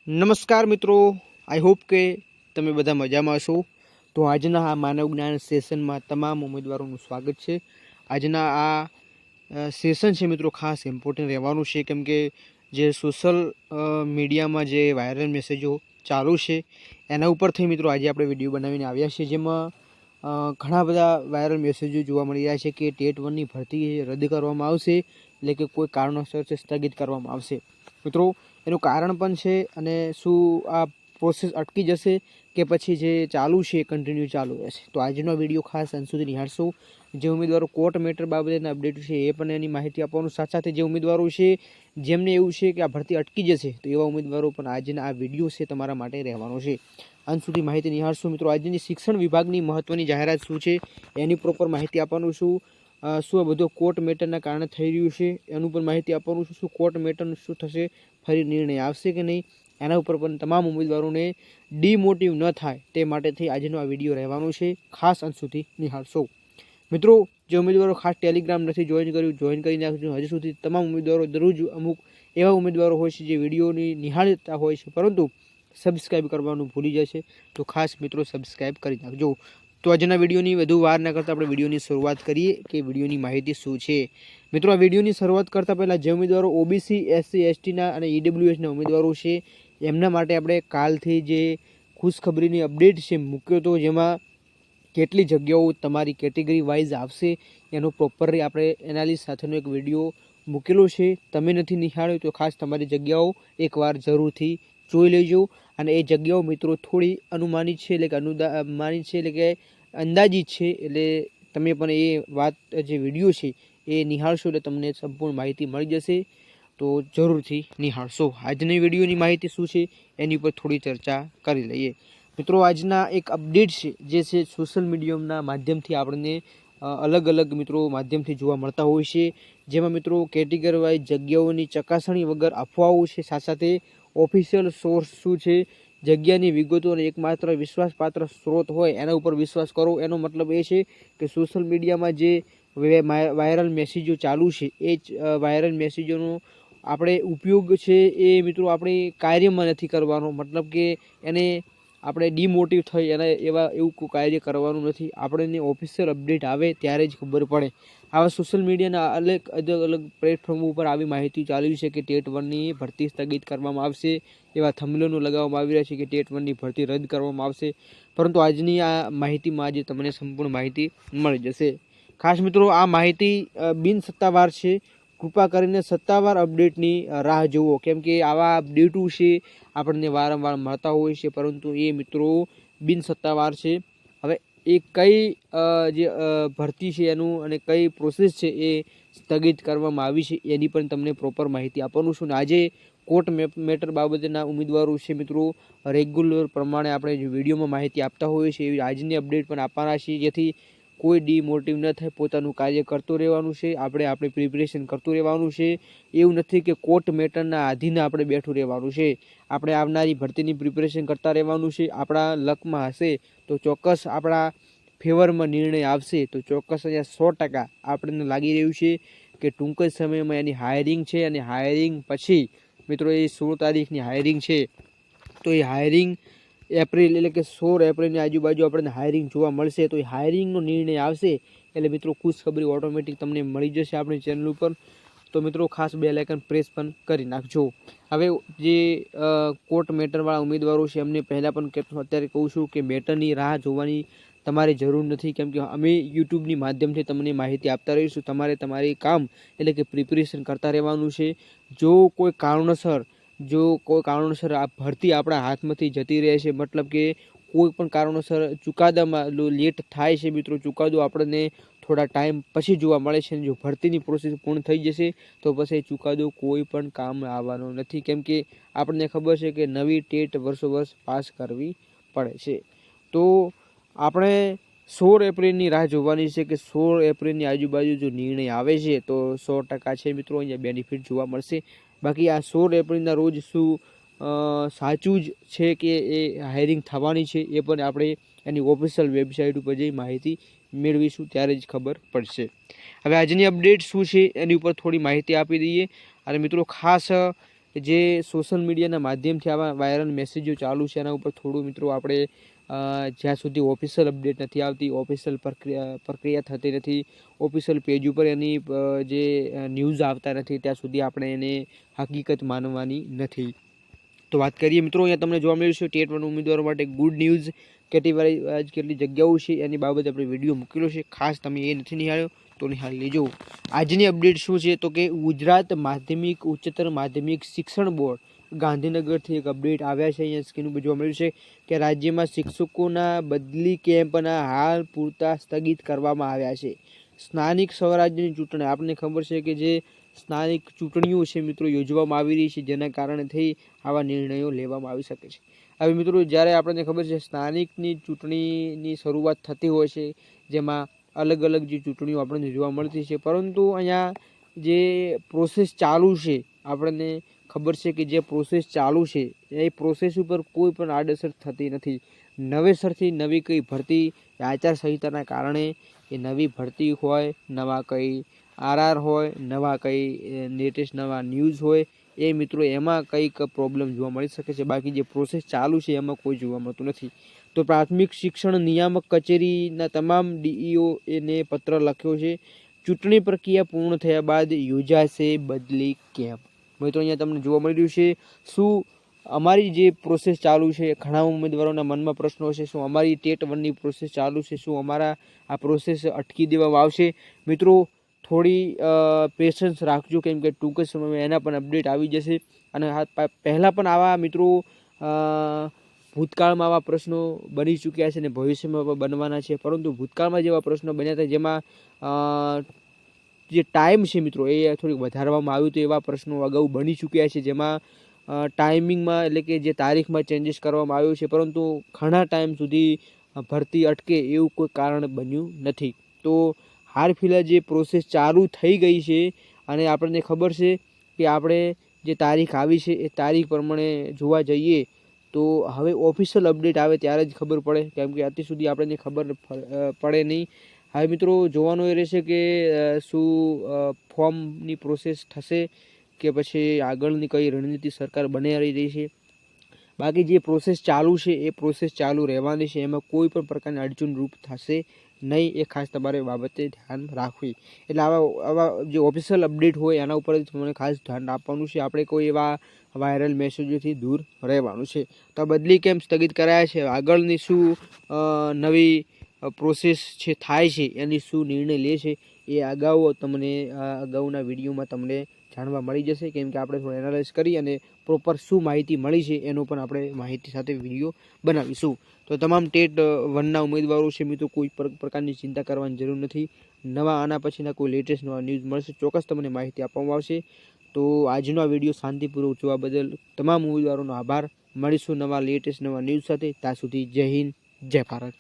નમસ્કાર મિત્રો, I hope કે તમે બધા મજામાં છો। તો આજના આ માનવ જ્ઞાન સેશનમાં તમામ ઉમેદવારોનું સ્વાગત છે। આજના આ સેશન છે મિત્રો ખાસ ઇમ્પોર્ટન્ટ રહેવાનું છે, કેમ કે જે સોશિયલ મીડિયામાં જે વાયરલ મેસેજો ચાલુ છે એના ઉપરથી મિત્રો આજે આપણે વિડીયો બનાવીને આવ્યા છીએ, જેમાં ઘણા બધા વાયરલ મેસેજો જોવા મળી રહ્યા છે કે ટેટ 1ની ભરતી રદ કરવામાં આવશે, એટલે કે કોઈ કારણોસર સ્થગિત કરવામાં આવશે। મિત્રો એનું કારણ પણ છે, અને શું આ પ્રોસેસ અટકી જશે કે પછી જે ચાલુ છે કન્ટિન્યુ ચાલુ રહેશે। તો આજનો વિડીયો ખાસ અંત સુધી નિહાળશો। જે ઉમેદવારો કોર્ટ મેટર બાબતેના અપડેટ છે એ પણ એની માહિતી આપવાનું, સાથે સાથે જે ઉમેદવારો છે જેમને એવું છે કે આ ભરતી અટકી જશે તો એવા ઉમેદવારો પણ આજના આ વિડીયો છે તમારા માટે રહેવાનો છે। અંત સુધી માહિતી નિહાળશો। મિત્રો આજની શિક્ષણ વિભાગની મહત્વની જાહેરાત શું છે એની પ્રોપર માહિતી આપવાનું છું। શું આ બધો કોર્ટ મેટરના કારણે થઈ રહ્યું છે એનું પણ માહિતી આપવાનું છું। શું કોર્ટ મેટરનું શું થશે, ફરી નિર્ણય આવશે કે નહીં, એના ઉપર પણ તમામ ઉમેદવારોને ડીમોટિવ ન થાય તે માટેથી આજનો આ વિડીયો રહેવાનો છે। ખાસ અંત સુધી નિહાળશો। મિત્રો જે ઉમેદવારો ખાસ ટેલિગ્રામ નથી જોઈન કર્યું, જોઈન કરી નાખજો। હજી સુધી તમામ ઉમેદવારો દરરોજ અમુક એવા ઉમેદવારો હોય છે જે વિડીયોની નિહાળતા હોય છે પરંતુ સબસ્ક્રાઈબ કરવાનું ભૂલી જાય છે, તો ખાસ મિત્રો સબસ્ક્રાઈબ કરી નાખજો। તો આજના વિડીયોની વધુ વાર ન કરતાં આપણે વિડીયોની શરૂઆત કરીએ કે વિડીયોની માહિતી શું છે। મિત્રો આ વિડીયોની શરૂઆત કરતાં પહેલાં જે ઉમેદવારો ઓબીસી, એસસી, એસટીના અને ઈડબ્લ્યુએસના ઉમેદવારો છે એમના માટે આપણે કાલથી જે ખુશખબરીની અપડેટ છે મૂક્યો હતો, જેમાં કેટલી જગ્યાઓ તમારી કેટેગરી વાઇઝ આવશે એનો પ્રોપરલી આપણે એનાલિસ સાથેનો એક વિડીયો મૂકેલો છે। તમે નથી નિહાળ્યો તો ખાસ તમારી જગ્યાઓ એકવાર જરૂરથી જોઈ લેજો। અને એ જગ્યાઓ મિત્રો થોડી અનુમાનિત છે, એટલે કે અનુમાનિત છે, એટલે કે અંદાજિત છે, એટલે તમે પણ એ વાત જે વિડીયો છે એ નિહાળશો એટલે તમને સંપૂર્ણ માહિતી મળી જશે, તો જરૂરથી નિહાળશો। આજની વિડીયોની માહિતી શું છે એની ઉપર થોડી ચર્ચા કરી લઈએ। મિત્રો આજના એક અપડેટ છે જે છે સોશિયલ મીડિયાના માધ્યમથી આપણને અલગ અલગ મિત્રો માધ્યમથી જોવા મળતા હોય છે, જેમાં મિત્રો કેટેગરી વાઇઝ જગ્યાઓની ચકાસણી વગર અફવાઓ છે, સાથે સાથે ઓફિશિયલ સોર્સ શું છે, જગ્યાની વિગતો અને એકમાત્ર વિશ્વાસપાત્ર સ્ત્રોત હોય એના ઉપર વિશ્વાસ કરો। એનો મતલબ એ છે કે સોશિયલ મીડિયામાં જે વાયરલ મેસેજો ચાલુ છે એ જ વાયરલ મેસેજોનો આપણે ઉપયોગ છે એ મિત્રો આપણે કાર્યમાં નથી કરવાનો, મતલબ કે એને આપણે ડીમોટિવ થઈ એવું કોઈ કાર્ય કરવાનું નથી। આપણને ઓફિશિયલ અપડેટ આવે ત્યારે જ ખબર પડે। આવા સોશિયલ મીડિયાના અલગ અલગ પ્લેટફોર્મ ઉપર આવી માહિતી ચાલી છે કે ટેટ 1ની ભરતી સ્થગિત કરવામાં આવશે, એવા થંબનેલો લગાવવામાં આવી રહ્યા છે કે ટેટ 1ની ભરતી રદ કરવામાં આવશે, પરંતુ આજની આ માહિતીમાં આજે તમને સંપૂર્ણ માહિતી મળી જશે। ખાસ મિત્રો આ માહિતી બિન સત્તાવાર છે, કૃપા કરીને સત્તાવાર અપડેટની રાહ જુઓ, કેમ કે આવા અપડેટો છે આપણને વારંવાર મળતા હોય છે, પરંતુ એ મિત્રો બિન સત્તાવાર છે। હવે એ કઈ જે ભરતી છે એનું અને કઈ પ્રોસેસ છે એ સ્થગિત કરવામાં આવી છે એની પણ તમને પ્રોપર માહિતી આપવાનું છું। અને આજે કોર્ટ મેટર બાબતેના ઉમેદવારો છે મિત્રો રેગ્યુલર પ્રમાણે આપણે જે વિડીયોમાં માહિતી આપતા હોઈએ છીએ એવી આજની અપડેટ પણ આપવાના છીએ, જેથી કોઈ ડીમોટિવ ન થાય, પોતાનું કાર્ય કરતું રહેવાનું છે, આપણે આપણી પ્રિપરેશન કરતું રહેવાનું છે। એવું નથી કે કોર્ટ મેટરના આધીન આપણે બેઠું રહેવાનું છે, આપણે આવનારી ભરતીની પ્રિપરેશન કરતા રહેવાનું છે। આપણા લકમાં હશે તો ચોક્કસ આપણા ફેવરમાં નિર્ણય આવશે, તો ચોક્કસ અહીંયા 100% આપણને લાગી રહ્યું છે કે ટૂંક જ સમયમાં એની હાયરિંગ છે, અને હાયરિંગ પછી મિત્રો એ 16 તારીખની હાયરિંગ છે, તો એ હાયરિંગ એપ્રિલ એટલે કે 16 એપ્રિલની આજુબાજુ આપણને હાયરિંગ જોવા મળશે। તો એ હાયરિંગનો નિર્ણય આવશે એટલે મિત્રો ખુશખબરી ઓટોમેટિક તમને મળી જશે આપણી ચેનલ ઉપર, તો મિત્રો ખાસ બેલ આઇકન પ્રેસ પણ કરી નાખજો। હવે જે કોર્ટ મેટરવાળા ઉમેદવારો છે એમને પહેલાં પણ અત્યારે કહું છું કે મેટરની રાહ જોવાની તમારે જરૂર નથી, કેમ કે અમે યુટ્યુબની માધ્યમથી તમને માહિતી આપતા રહીશું। તમારે તમારી કામ એટલે કે પ્રિપરેશન કરતા રહેવાનું છે। જો કોઈ કારણોસર આ ભરતી આપણા હાથમાંથી જતી રહે છે, મતલબ કે કોઈ પણ કારણોસર ચુકાદામાં લેટ થાય છે મિત્રો, ચુકાદો આપણને થોડા ટાઈમ પછી જોવા મળે છે, જો ભરતીની પ્રોસેસ પૂર્ણ થઈ જશે તો પછી ચુકાદો કોઈ પણ કામ આવવાનો નથી, કેમ કે આપણને ખબર છે કે નવી ટેટ વર્ષોવર્ષ પાસ કરવી પડે છે। તો આપણે 16 એપ્રિલની રાહ જોવાની છે કે 16 એપ્રિલની આજુબાજુ જો નિર્ણય આવે છે તો 100% છે મિત્રો અહીંયા બેનિફિટ જોવા મળશે। બાકી આ 16 એપ્રિલના રોજ શું સાચું જ છે કે એ હાયરિંગ થવાની છે એ પણ આપણે એની ઓફિશિયલ વેબસાઇટ ઉપર જઈ માહિતી મેળવીશું, ત્યારે જ ખબર પડશે। હવે આજની અપડેટ શું છે એની ઉપર થોડી માહિતી આપી દઈએ। અને મિત્રો ખાસ જે સોશિયલ મીડિયાના માધ્યમથી આવા વાયરલ મેસેજો ચાલુ છે એના ઉપર થોડું મિત્રો આપણે જ્યાં સુધી ઓફિશિયલ અપડેટ નથી આવતી, ઓફિશિયલ પ્રક્રિયા થતી નથી, ઓફિશિયલ પેજ ઉપર એની જે ન્યૂઝ આવતા નથી, ત્યાં સુધી આપણે એને હકીકત માનવાની નથી. તો વાત કરીએ મિત્રો, અહીંયા તમને જોવા મળ્યું છે ટેટ 1 ઉમેદવારો માટે ગુડ ન્યૂઝ કેટેગરી કેટલી જગ્યાઓ છે એની બાબતે આપણે વિડીયો મૂકેલો છે. ખાસ તમે એ નથી નિહાળ્યો તો નિહાળી લેજો. આજની અપડેટ શું છે તો કે ગુજરાત માધ્યમિક ઉચ્ચતર માધ્યમિક શિક્ષણ બોર્ડ ગાંધીનગરથી એક અપડેટ આવ્યા છે. અહીંયા સ્ક્રીન ઉપર જોવા મળ્યું છે કે રાજ્યમાં શિક્ષકોના બદલી કેમ્પના હાલ પૂરતા સ્થગિત કરવામાં આવ્યા છે. સ્થાનિક સ્વરાજ્યની ચૂંટણી, આપણને ખબર છે કે જે સ્થાનિક ચૂંટણીઓ છે મિત્રો યોજવામાં આવી રહી છે, જેના કારણે થઈ આવા નિર્ણયો લેવામાં આવી શકે છે. હવે મિત્રો જ્યારે આપણને ખબર છે સ્થાનિકની ચૂંટણીની શરૂઆત થતી હોય છે, જેમાં અલગ અલગ જે ચૂંટણીઓ આપણને જોવા મળતી છે, પરંતુ અહીંયા જે પ્રોસેસ ચાલુ છે આપણને ખબર છે કે જે પ્રોસેસ ચાલુ છે એ પ્રોસેસ ઉપર કોઈ પણ આડઅસર થતી નથી. નવેસરથી નવી કઈ ભરતી આચારસંહિતાના કારણે એ નવી ભરતી હોય, નવા કઈ આરઆર હોય, નવા કઈ લેટેસ્ટ નવા ન્યૂઝ હોય, એ મિત્રો એમાં કંઈક પ્રોબ્લેમ જોવા મળી શકે છે. બાકી જે પ્રોસેસ ચાલુ છે એમાં કોઈ જોવા મળતું નથી. તો પ્રાથમિક શિક્ષણ નિયામક કચેરીના તમામ ડીઈઓ એને પત્ર લખ્યો છે. ચૂંટણી પ્રક્રિયા પૂર્ણ થયા બાદ યોજાશે બદલી કેમ્પ. મિત્રો અહીંયા તમને જોવા મળી રહ્યું છે શું અમારી જે પ્રોસેસ ચાલુ છે, ઘણા ઉમેદવારોના મનમાં પ્રશ્નો છે, શું અમારી ટેટ 1ની પ્રોસેસ ચાલુ છે, શું અમારા આ પ્રોસેસ અટકી દેવામાં આવશે? મિત્રો થોડી પેશન્સ રાખજો, કેમ કે ટૂંક જ સમયમાં એના પણ અપડેટ આવી જશે. અને પહેલાં પણ આવા મિત્રો ભૂતકાળમાં આવા પ્રશ્નો બની ચૂક્યા છે અને ભવિષ્યમાં પણ બનવાના છે, પરંતુ ભૂતકાળમાં જેવા પ્રશ્નો બન્યા હતા જેમાં જે ટાઈમ છે મિત્રો એ થોડીક વધારવામાં આવ્યું હતું, એવા પ્રશ્નો અગાઉ બની ચૂક્યા છે, જેમાં ટાઈમિંગમાં એટલે કે જે તારીખમાં ચેન્જીસ કરવામાં આવ્યું છે, પરંતુ ઘણા ટાઈમ સુધી ભરતી અટકે એવું કોઈ કારણ બન્યું નથી. તો હાલ ફિલહાલ જે પ્રોસેસ ચાલુ થઈ ગઈ છે અને આપણને ખબર છે કે આપણે જે તારીખ આવી છે એ તારીખ પ્રમાણે જોવા જઈએ તો હવે ઓફિશિયલ અપડેટ આવે ત્યારે જ ખબર પડે, કેમ કે અત્યાર સુધી આપણને ખબર પડે નહીં. હવે મિત્રો જોવાનું એ રહેશે કે શું ફોર્મની પ્રોસેસ થશે કે પછી આગળની કઈ રણનીતિ સરકાર બનાવી રહી છે. બાકી જે પ્રોસેસ ચાલુ છે એ પ્રોસેસ ચાલુ રહેવાની છે, એમાં કોઈ પણ પ્રકારની અડચણરૂપ થશે નહીં. એ ખાસ તમારે બાબતે ધ્યાન રાખવી. એટલે આવા જે ઓફિશિયલ અપડેટ હોય એના ઉપર જ મને ખાસ ધ્યાન આપવાનું છે. આપણે કોઈ એવા વાયરલ મેસેજોથી દૂર રહેવાનું છે. તો આ બદલી કેમ્પ સ્થગિત કરાયા છે. આગળની શું નવી પ્રોસેસ છે થાય છે, એની શું નિર્ણય લે છે એ અગાઉના વિડીયોમાં તમને જાણવા મળી જશે, કેમ કે આપણે થોડું એનાલાઇઝ કરી અને પ્રોપર શું માહિતી મળી છે એનું પણ આપણે માહિતી સાથે વિડીયો બનાવીશું. તો તમામ ટેટ 1ના ઉમેદવારો છે મિત્રો કોઈ પ્રકારની ચિંતા કરવાની જરૂર નથી. નવા આના પછીના કોઈ લેટેસ્ટ નવા ન્યૂઝ મળશે, ચોક્કસ તમને માહિતી આપવામાં આવશે. તો આજનો આ વિડીયો શાંતિપૂર્વક જોવા બદલ તમામ ઉમેદવારોનો આભાર. મળીશું નવા લેટેસ્ટ નવા ન્યૂઝ સાથે. ત્યાં સુધી જય હિન્દ, જય ભારત.